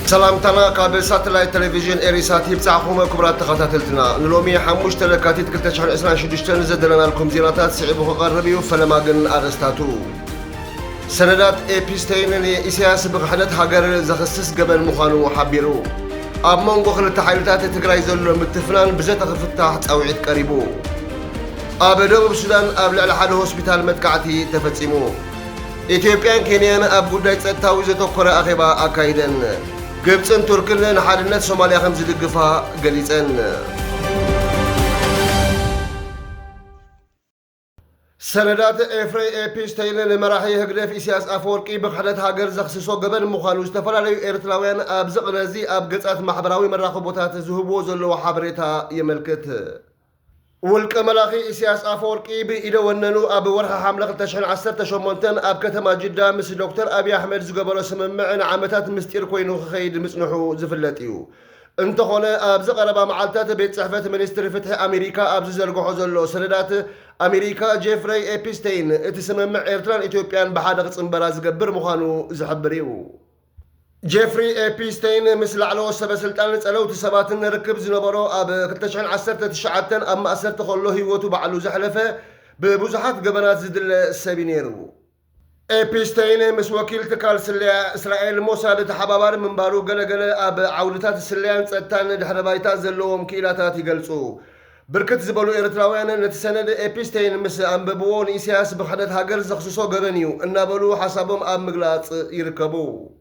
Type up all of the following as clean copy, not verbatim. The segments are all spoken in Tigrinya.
سلامتنا كابل ساتلايت تلفزيون إريسات يبتعكم كبرات تخاتلتنا نلومي حموش تلكاتيت كنت شحن إسران شدشتن زدلنا لكم زيناتات سعيبه غربيو فلماقن أغستاتو سندات إبستين إسياس بغحدت هاجر زخصص قبل مخانو حبيرو أب منغو خلت حيلتات تقراي زلو متفنان بزيت خفتاح توعيد قريبو أب دوب السودان أب لعلى حد هوسبيتال متكعتي تفتسيمو إثيوبيان كينيان أب قداي تسأتاوي زتوكرا أخيبا أكايدن قبطن تركن حالنا سوماليا خمس دقفا قليتن سندات إفري إبستين لمراحي هقرف إسياس أفوركي بخدت هاجر زخصصو قبل مخانو استفلاليو إرتلاويان أب زقنازي أب قصات محبراوي من راخبوتات زهبو زلو حبريتا يملكت ولك ملاخي إسياس أفوركي بإيدو وننو أب ورها حملة تشحن عسر تشمونتن أب كتما جدا مس دكتور أبي أحمد زقبرو سممعن عامتات مستير كوينو خيد مسنحو زفلتيو انت هنا أب زقربا معالتات بيت صحفة منستر فتح أمريكا أب زرقو زلو سندات أمريكا جيفري إبستين اتسممع إيرتران إثيوبيان بحادة صنبرا زقبر مخانو زحبريو جيفري إبستين مثل على وسب سلطان تسألو تسباتن ركب زنبرو أب كتشحن عسرت تشعتن أما أسرت خلوه يوتو بعلو زحلفة ببزحات قبنات زدل السابينيرو إبستين مس وكيل تكال سليا إسرائيل موساد تحبابار من بارو قلقل أب عولتات السليان تسأتان دحربايتات زلوهم كيلاتات يقلصو بركت زبالو إرتراويان نتسند إبستين مس أنببوون إسياس بخدت هاجر زخصوصو قبنيو إنابلو حسابهم أب مقلات يركبو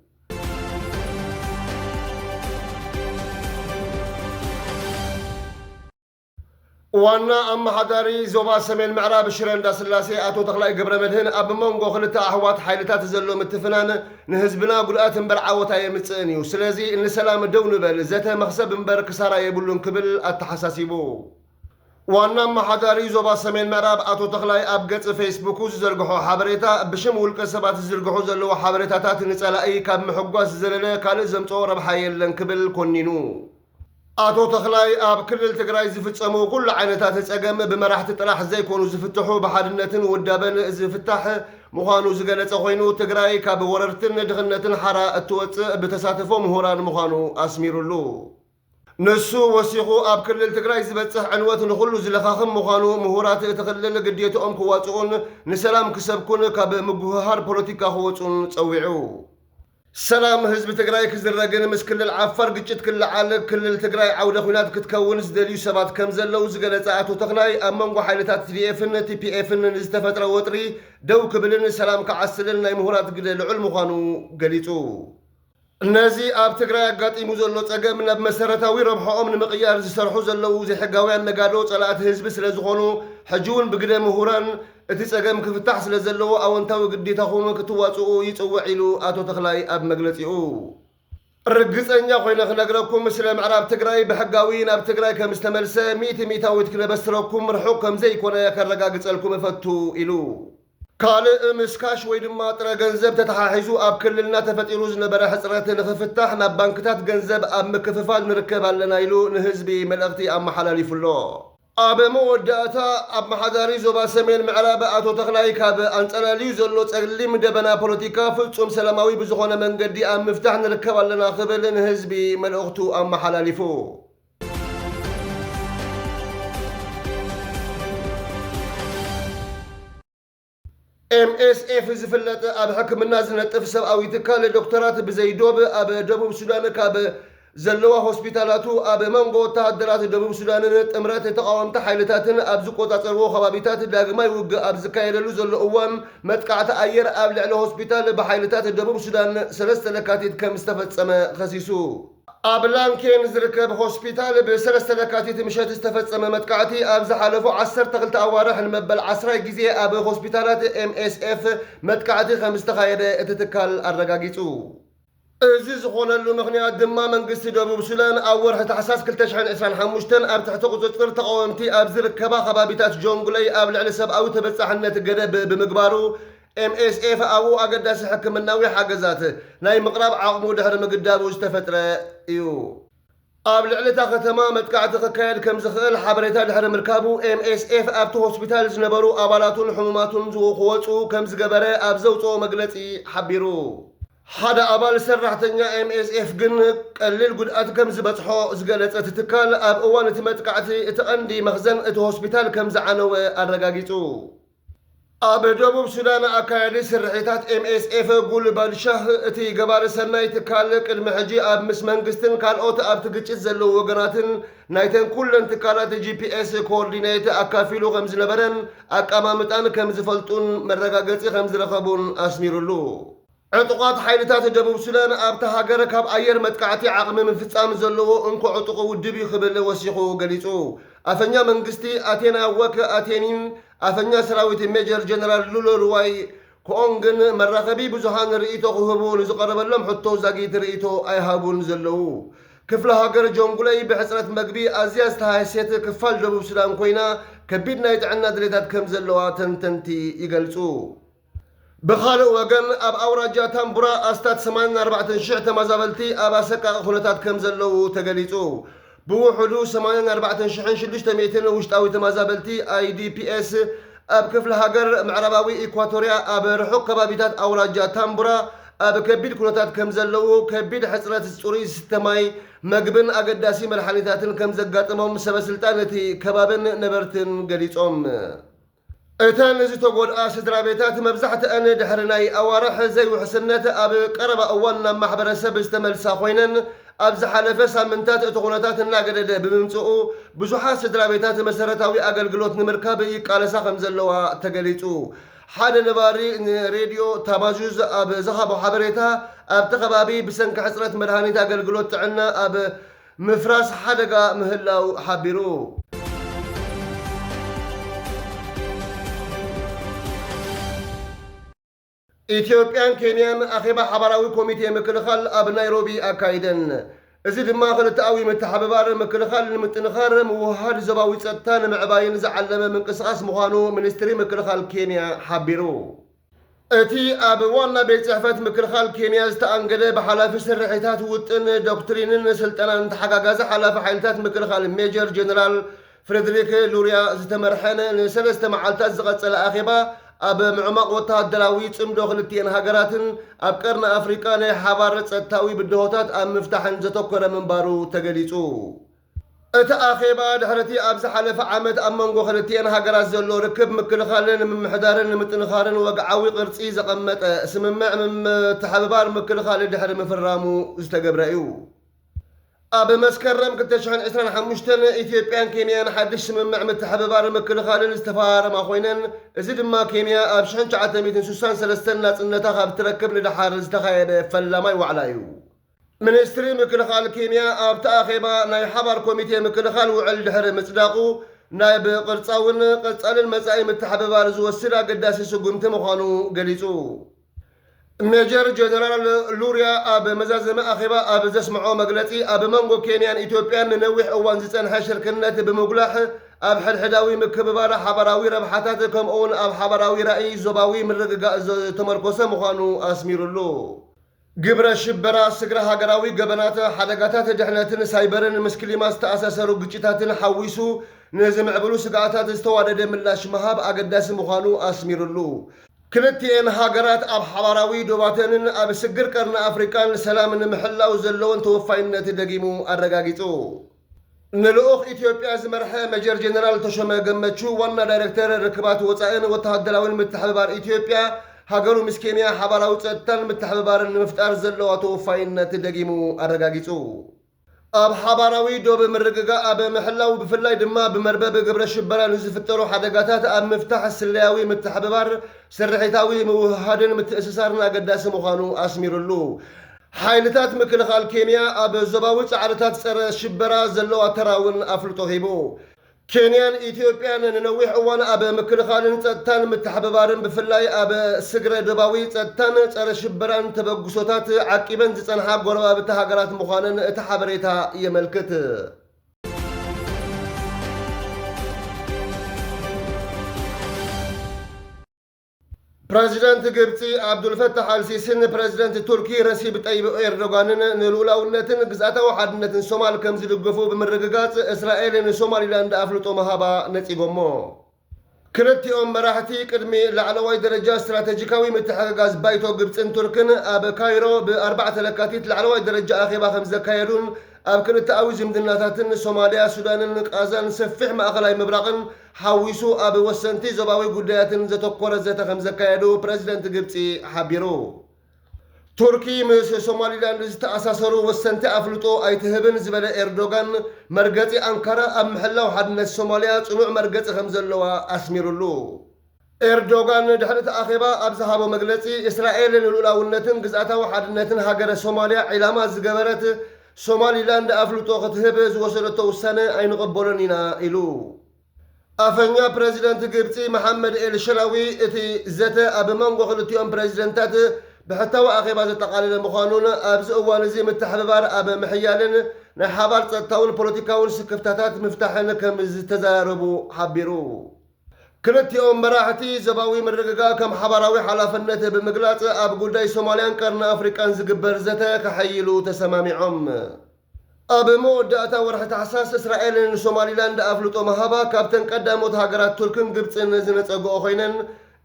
وانا أما حداري زوبا سمين معراب الشرين دا سلاسي أتو تخلق قبر مدهن أب منغو خلتا أحوات حيلتات زلو متفنان نهزبنا قلقات برعاوتا يمتساني وسلازي إن سلام الدون بل زيتا مخسب مبر كسارا يبولون كبل التحساسيبو وانا أما حداري زوبا سمين معراب أتو تخلق أبقت فيسبوكو زرقحو حبريتا بشم والكسبات زرقحو زلو حبريتا تات نسألأي كاب محقواس زلنا كان زمتو ربحايا لنكبل كونينو أتو تخلاي أب كل التقراي زفتسمو كل عينتات تسقم بمراحة طلاح زي كونو زفتحو بحادنة ودابن زفتح مخانو زقلت خوينو تقراي كاب وررتن دخنة حرا التوت بتساتفو مهوران مخانو أسميرو نسو وسيخو أب كل التقراي زفتح عنوات نخلو زلخاخم مخانو مهورات تخلل قديتو أم كواتون نسلام كسبكون كاب مقهار بوليتيكا خواتون تسويعو سلام حزب تقراي كزرقن مس كل العفر قجت كل عالق كل التقراي عوده خنات كتكون زدليو سبات كم زلو زقلت أتو تخلاي أمنغو حيلتات TDF TPF نزتفتر وطري دو كبلن سلام كعسلن مهورات قد العلم خانو قليتو النازي أب تقراي قاطي مزلو تقام نب مسارتاوي ربحو من مقيار زسرحو زلو زي حقاويان نقالو طلعت حزب سلازغونو حجون بقدا مهوران اتسقم كفتح سلازلو او انتاو قديتاخوم كتواصو يصوعيلو اتو تخلاي اب مغلصيو رغصنيا خوينا خنغركم مسلم عرب تقراي بحقاوين اب تقراي كمستملسه ميتاويت كلبستركم مرحوق كم زي كونه يكرغاغصلكم فتو إلو قال مسكاش ويدما طرا ገንዘብ ተተሓሒዙ اب كللنا ተፈጢሩ ዝነበረ ሕጽረት ንኽፍታሕ ናብ ባንክታት ገንዘብ اب ምክፍፋል ንርከብ ኣለና ኢሉ ንህዝቢ መልእኽቲ ኣመሓላሊፉሎ أب موداتا أب محضاري زوبا سمين معراب أتو تخلاي كاب أنتناليو زلو تغلي مدبنا بوليتيكا فلتوم سلاماوي بزخونا من قدي أم مفتاح نركب لنا خبلن هزبي من أختو أم محلاليفو MSF زفلت أب حكم الناس نتف سبعوي تكال دكتورات بزيدوب أب دبوب سودان كاب زلوا هوسبيتالاتو أب منغو تهدرات دبوب سودان تمرات تقاومت حيلتاتن أب زقوطات الروخ خبابيتات داقماي وق أب زكايللو زلو أوام متقعت أير أب لعلو هوسبيتال بحيلتات دبوب سودان سلست لكاتيد كم استفت سما خسيسو أب لانكين زركب هوسبيتال بسلست لكاتيد مشات استفت سما متقعتي أب زحالفو عسر تغلت أوارح المبل عسراي جزي أب هوسبيتالات MSF متقعتي خمستخايد اتتكال الرقاقيتو أزيز خونا اللو مغنيات دما منقس دبوب سودان أول حتى حساس كل تشحن إسران حموشتن أب تحت قصة تقاومتي أب زر كبا خبابيتات جونغلي أب لعل سب أو تبصح حنة قدب بمقبارو MSF أو أقدس حكم الناوي حاجزاته ناي مقرب عقمو دهر مقداب واستفترة إيو أب لعل تاخذ تمام تقعد كايد كم زخل حبريتها دهر مركابو MSF أب تو هوسبيتال زنبرو أبالاتون حموماتون زو خواتو كم زقبره أب زوتو مقلتي حبيرو ሓደ ኣባል ሰራሕተኛ MSF ግን ቀሊል ጉድኣት ከም ዝበፅሖ ዝገለጸት ትካል ኣብ እዋን እቲ መጥቃዕቲ እቲ ቀንዲ መኽዘን እቲ ሆስፒታል ከም ዝዓነወ ኣረጋጊጹ። ኣብ ደቡብ ሱዳን ኣካያዲ ስርሒታት MSF ጉልባልሻህ እቲ ገባሪ ሰናይ ትካል ቅድሚ ሕጂ ኣብ ምስ መንግስትን ካልኦት ኣብቲ ግጭት ዘለዉ ወገናትን ናይተን ኩለን ትካላት GPS ኮኦርዲኔት ኣካፊሉ ከም ዝነበረን ኣቀማምጣን ከም ዝፈልጡን መረጋገፂ ከም ዝረኸቡን ኣስሚሩሉ። ዕጡቋት ሓይልታት ደቡብ ሱዳን ኣብታ ሃገር ካብ ኣየር መጥቃዕቲ ዓቕሚ ምፍጻም ዘለዎ እንኮ ዕጡቕ ውድብ ክብል ወሲኹ ገሊጹ። ኣፈኛ መንግስቲ ኣቴና ወክ ኣቴኒን ኣፈኛ ሰራዊት ሜጀር ጀነራል ሉሎ ሩዋይ ኮኦንግን መራኸቢ ብዙሃን ርእይቶ ክህቡ ንዝቐረበሎም ሕቶ ዛጊት ርእይቶ ኣይሃቡን ዘለዉ። ክፍለ ሃገር ጆንጉለይ ብሕፅረት መግቢ ኣዝያ ዝተሃሰት ክፋል ደቡብ ሱዳን ኮይና ከቢድ ናይ ጥዕና ድሌታት ከም ዘለዋ ተንተንቲ ይገልጹ። ብኻልእ ወገን ኣብ ኣውራጃ ታምቡራ ኣስታት 84,000 ተመዛበልቲ ኣብ ኣሰቃቂ ኩነታት ከም ዘለዉ ተገሊጹ። ብውሕዱ 84,600 ውሽጣዊ ተመዛበልቲ IDPs ኣብ ክፍለ ሃገር ምዕራባዊ ኢኳቶርያ ኣብ ርሑቕ ከባቢታት ኣውራጃ ታምቡራ ኣብ ከቢድ ኩነታት ከም ዘለዉ ከቢድ ሕፅረት ጽሩይ ዝተማይ መግብን ኣገዳሲ መድሓኒታትን ከም ዘጋጥሞም ሰበስልጣን እቲ ከባብን ነበርትን ገሊጾም። እተን ዝተጎድኣ ስድራ ቤታት መብዛሕትአን ድሕሪ ናይ ኣዋርሕ ዘይውሕስነት ኣብ ቀረባ እዋን ናብ ማሕበረሰብ ዝተመልሳ ኮይነን ኣብ ዝሓለፈ ሳምንታት እቲ ኩነታት እናገደደ ብምምፅኡ ብዙሓት ስድራ ቤታት መሰረታዊ ኣገልግሎት ንምርካብ ይቃለሳ ከም ዘለዋ ተገሊጹ። ሓደ ነባሪ ንሬድዮ ታማዙዝ ኣብ ዝሃቦ ሓበሬታ ኣብቲ ከባቢ ብሰንኪ ሕፅረት መድሃኒት ኣገልግሎት ጥዕና ኣብ ምፍራስ ሓደጋ ምህላው ሓቢሩ። ኢትዮጵያን ኬንያን ኣኼባ ሓባራዊ ኮሚቴ ምክልኻል ኣብ ናይሮቢ ኣካይደን። እዚ ድማ ክልተኣዊ ምትሕብባር ምክልኻል ንምጥንኻር ምውህሃድ ዞባዊ ጸጥታ ንምዕባይን ዝዓለመ ምንቅስቓስ ምዃኑ ሚኒስትሪ ምክልኻል ኬንያ ሓቢሩ። እቲ ኣብ ዋና ቤት ጽሕፈት ምክልኻል ኬንያ ዝተኣንገደ ብሓላፊ ስርሒታት ውጥን ዶክትሪንን ስልጠናን ተሓጋጋዚ ሓላፊ ሓይልታት ምክልኻል ሜጀር ጀነራል ፍሬድሪክ ሉርያ ዝተመርሐን ንሰለስተ መዓልታት ዝቐጸለ ኣኼባ ኣብ ምዕማቕ ወተሃደራዊ ጽምዶ ክልቲአን ሃገራትን ኣብ ቀርኒ ኣፍሪቃ ናይ ሓባር ጸጥታዊ ብድሆታት ኣብ ምፍታሕን ዘተኮረ ምንባሩ ተገሊጹ። እቲ ኣኼባ ድሕረቲ ኣብ ዝሓለፈ ዓመት ኣብ መንጎ ክልቲአን ሃገራት ዘሎ ርክብ ምክልኻልን ምምሕዳርን ምጥንኻርን ወግዓዊ ቅርጺ ዘቐመጠ ስምምዕ ምትሕብባር ምክልኻል ድሕሪ ምፍራሙ ዝተገብረ እዩ። ኣብ መስከረም 2025 ኢትዮጵያን ኬንያን ሓድሽ ስምምዕ ምትሕብባር ምክልኻልን ዝተፈራረማ ኮይነን እዚ ድማ ኬንያ ኣብ 1963 ናጽነታ ካብ ትረክብ ንድሓር ዝተኻየደ ፈላማይ ዋዕላ እዩ። ሚኒስትሪ ምክልኻል ኬንያ ኣብቲ ኣኼባ ናይ ሓባር ኮሚቴ ምክልኻል ውዕል ድሕሪ ምጽዳቑ ናይ ብቅርጻውን ቀጻልን መጻኢ ምትሕብባር ዝወስድ ኣገዳሲ ስጉምቲ ምዃኑ ገሊጹ። ሜጀር ጀነራል ሉርያ ኣብ መዛዘመ ኣኼባ ኣብ ዘስምዖ መግለጺ ኣብ መንጎ ኬንያን ኢትዮጵያን ንነዊሕ እዋን ዝጸንሐ ሽርክነት ብምጉላሕ ኣብ ሕድሕዳዊ ምክብባር ሓበራዊ ረብሓታት ከምኡውን ኣብ ሓበራዊ ራእይ ዞባዊ ምርግጋእ ዝተመርኮሰ ምዃኑ ኣስሚሩሉ። ግብረ ሽበራ ስግረ ሃገራዊ ገበናት ሓደጋታት ድሕነትን ሳይበርን ምስ ክሊማ ዝተኣሳሰሩ ግጭታትን ሓዊሱ ንዝምዕብሉ ስጋኣታት ዝተዋደደ ምላሽ ምሃብ ኣገዳሲ ምዃኑ ኣስሚሩሉ። ክልቲአን ሃገራት ኣብ ሓባራዊ ዶባተንን ኣብ ስግር ቀርኒ ኣፍሪቃን ሰላም ንምሕላው ዘለዎን ተወፋይነት ደጊሙ ኣረጋጊጹ። ንልኡኽ ኢትዮጵያ ዝመርሐ ሜጀር ጀነራል ተሾመ ገመቹ ዋና ዳይሬክተር ርክባት ወፃኢን ወተሃደራውን ምትሕብባር ኢትዮጵያ ሃገሩ ምስ ኬንያ ሓባራዊ ጸጥታን ምትሕብባርን ንምፍጣር ዘለዋ ተወፋይነት ደጊሙ ኣረጋጊጹ። ኣብ ሓባራዊ ዶብ ምርግጋእ ኣብ ምሕላው ብፍላይ ድማ ብመርበብ ግብረ ሽበራ ንዝፍጠሩ ሓደጋታት ኣብ ምፍታሕ ስለያዊ ምትሕብባር ስርሒታዊ ምውህሃድን ምትእስሳርን ኣገዳሲ ምዃኑ ኣስሚሩሉ። ሓይልታት ምክልኻል ኬንያ ኣብ ዞባዊ ጻዕርታት ጸረ ሽበራ ዘለዋ ተራውን ኣፍልጦ ሂቡ። ኬንያን ኢትዮጵያን ንነዊሕ እዋን ኣብ ምክልኻልን ጸጥታን ምትሕብባርን ብፍላይ ኣብ ስግረ ዶባዊ ጸጥታን ጸረ ሽበራን ተበግሶታት ዓቂበን ዝጸንሓ ጎረባብቲ ሃገራት ምዃነን እቲ ሓበሬታ የመልክት። ፕሬዚደንት ግብፂ ዓብዱልፈታሕ አልሲሲን ፕሬዚደንት ቱርኪ ረሲብ ጠይብ ኤርዶጋንን ንልኡላውነትን ግዝኣታዊ ሓድነትን ሶማል ከም ዝድገፉ ብምርግጋጽ እስራኤል ንሶማሊላንድ ኣፍልጦ መሃባ ነጺጎሞ። ክልቲኦም መራሕቲ ቅድሚ ላዕለዋይ ደረጃ ስትራቴጂካዊ ምትሕግጋዝ ባይቶ ግብፅን ቱርክን ኣብ ካይሮ ብ4 ለካቲት ላዕለዋይ ደረጃ ኣኼባ ከም ዘካየዱን ኣብ ክልተኣዊ ዝምድናታትን ሶማልያ ሱዳንን ቃዛን ሰፊሕ ማእኸላይ ምብራቕን ሓዊሱ ኣብ ወሰንቲ ዞባዊ ጉዳያትን ዘተኮረ ዘተ ከም ዘካየዱ ፕረዚደንት ግብፂ ሓቢሩ። ቱርኪ ምስ ሶማሊላንድ ዝተኣሳሰሩ ወሰንቲ ኣፍልጦ ኣይትህብን ዝበለ ኤርዶጋን መርገፂ ኣንካራ ኣብ ምሕላው ሓድነት ሶማልያ ጽኑዕ መርገፂ ከም ዘለዋ ኣስሚሩሉ። ኤርዶጋን ድሕሪ እቲ ኣኼባ ኣብ ዝሃቦ መግለፂ እስራኤል ንሉእላውነትን ግዝኣታዊ ሓድነትን ሃገረ ሶማልያ ዒላማ ዝገበረት ሶማሊላንድ ኣፍልጦ ክትህብ ዝወሰደቶ ውሳነ ኣይንቕበሎን ኢና ኢሉ። ኣፈኛ ፕረዚደንት ግብፂ መሐመድ ኤልሸላዊ እቲ ዘተ ኣብ መንጎ ክልቲኦም ፕረዚደንታት ብሕታዊ ኣኼባ ዘጠቓለለ ምዃኑን ኣብዚ እዋን እዚ ምትሕብባር ኣብ ምሕያልን ናይ ሓባር ጸጥታውን ፖለቲካውን ስክፍታታት ምፍታሕን ከም ዝተዘራረቡ ሓቢሩ። ክልቲኦም መራሕቲ ዞባዊ ምርግጋእ ከም ሓባራዊ ሓላፍነት ብምግላጽ ኣብ ጉዳይ ሶማልያን ቀርኒ ኣፍሪቃን ዝግበር ዘተ ክሐይሉ ተሰማሚዖም። ኣብ መወዳእታ ወርሒ ታሕሳስ እስራኤል ንሶማሊላንድ ኣፍልጦ መሃባ ካብተን ቀዳሞት ሃገራት ቱርክን ግብፅን ዝነፀግኦ ኮይነን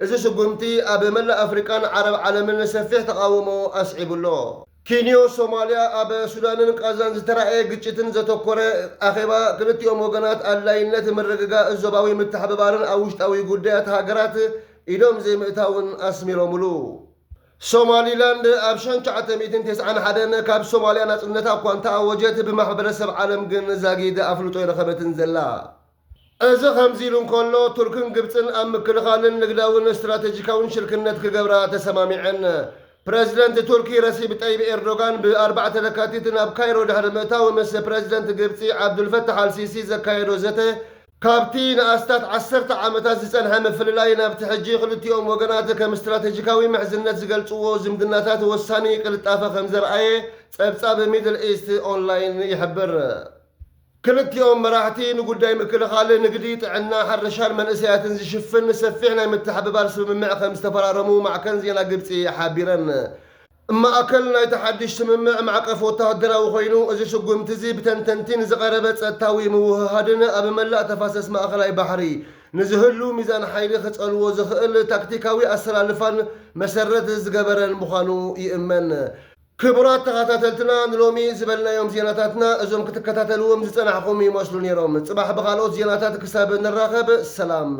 እዚ ስጉምቲ ኣብ መላእ ኣፍሪቃን ዓረብ ዓለምን ሰፊሕ ተቃውሞ ኣስዒቡሎ። ኬንያ ሶማልያ ኣብ ሱዳንን ቃዛን ዝተረኣየ ግጭትን ዘተኮረ ኣኼባ ክልቲኦም ወገናት ኣድላይነት ምርግጋእ ዞባዊ ምትሕብባርን ኣብ ውሽጣዊ ጉዳያት ሃገራት ኢዶም ዘይምእታውን ኣስሚሮሙሉ። ሶማሊላንድ ኣብ 1991 ካብ ሶማልያ ናጽነታ እኳ እንተኣወጀት ብማሕበረሰብ ዓለም ግን ዛጊድ ኣፍልጦ ይረኸበትን ዘላ። እዚ ከምዚ ኢሉ እንከሎ ቱርክን ግብፅን ኣብ ምክልኻልን ንግዳውን ስትራቴጂካውን ሽርክነት ክገብራ ተሰማሚዐን። ፕረዚደንት ቱርኪ ረሲብ ጠይብ ኤርዶጋን ብ4 ለካቲት ናብ ካይሮ ድሕሪ ምእታው ምስ ፕረዚደንት ግብፂ ዓብዱልፈታሕ አልሲሲ ዘካየዶ ዘተ ካብቲ ንኣስታት 10 ዓመታት ዝጸንሐ ምፍልላይ ናብቲ ሕጂ ክልቲኦም ወገናት ከም ስትራቴጂካዊ ምሕዝነት ዝገልጽዎ ዝምድናታት ወሳኒ ቅልጣፈ ከም ዘርአየ ጸብጻብ ሚድል ኢስት ኦንላይን ይሕብር። ክልቲኦም መራሕቲ ንጉዳይ ምክልኻል ንግዲ፣ ጥዕና፣ ሕርሻን መንእሰያትን ዝሽፍን ሰፊሕ ናይ ምትሕብባር ስምምዕ ከም ዝተፈራረሙ ማዕከን ዜና ግብፂ ሓቢረን። ማእከል ናይ ተሓድሽ ስምምዕ ማዕቀፍ ወተሃደራዊ ኮይኑ እዚ ስጉምቲ እዚ ብተንተንቲን ዝቐረበ ጸጥታዊ ምውህሃድን ኣብ መላእ ተፋሰስ ማእኸላይ ባሕሪ ንዝህሉ ሚዛን ሓይሊ ክጸልዎ ዝኽእል ታክቲካዊ ኣሰላልፋን መሰረት ዝገበረን ምዃኑ ይእመን። ክቡራት ተኸታተልትና ንሎሚ ዝበልናዮም ዜናታትና እዞም ክትከታተልዎም ዝጸናሕኹም ይመስሉ ነይሮም። ጽባሕ ብኻልኦት ዜናታት ክሳብ ንራኸብ ሰላም።